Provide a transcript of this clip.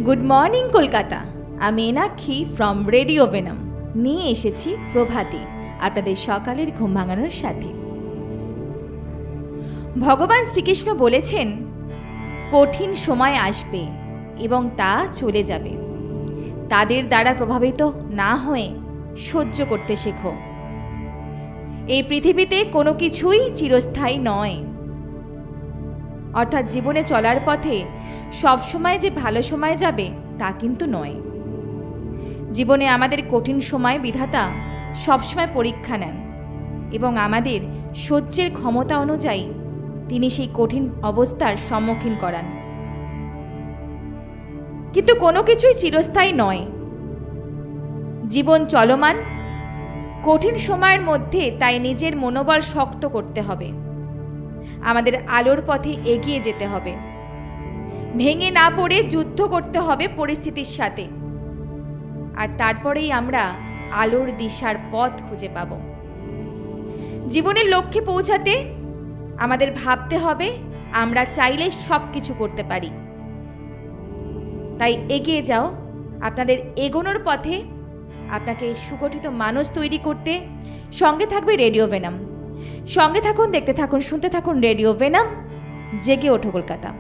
Good morning Kolkata. আমি Enakshi from radio venom নিয়ে এসেছি প্রভাতী, আপনাদের সকালের ঘুম ভাঙানোর সাথে। ভগবান শ্রীকৃষ্ণ বলেছেন, কঠিন সময় আসবে এবং তা চলে যাবে। তাদের দ্বারা প্রভাবিত না হয়ে সহ্য করতে শেখো। এই পৃথিবীতে কোনো কিছুই চিরস্থায়ী নয়। অর্থাৎ জীবনে চলার পথে সবসময় যে ভালো সময় যাবে তা কিন্তু নয়। জীবনে আমাদের কঠিন সময় বিধাতা সবসময় পরীক্ষা নেন এবং আমাদের সহ্যের ক্ষমতা অনুযায়ী তিনি সেই কঠিন অবস্থার সম্মুখীন করান। কিন্তু কোনো কিছুই চিরস্থায়ী নয়। জীবন চলমান, কঠিন সময়ের মধ্যে তাই নিজের মনোবল শক্ত করতে হবে। আমাদের আলোর পথে এগিয়ে যেতে হবে। ভেঙে না পড়ে যুদ্ধ করতে হবে পরিস্থিতির সাথে, আর তারপরেই আমরা আলোর দিশার পথ খুঁজে পাব। জীবনের লক্ষ্যে পৌঁছাতে আমাদের ভাবতে হবে আমরা চাইলে সব কিছু করতে পারি। তাই এগিয়ে যাও। আপনাদের এগোনোর পথে আপনাকে সুগঠিত মানুষ তৈরি করতে সঙ্গে থাকবে রেডিও ভেনাম। সঙ্গে থাকুন, দেখতে থাকুন, শুনতে থাকুন রেডিও ভেনাম। জেগে ওঠো কলকাতা।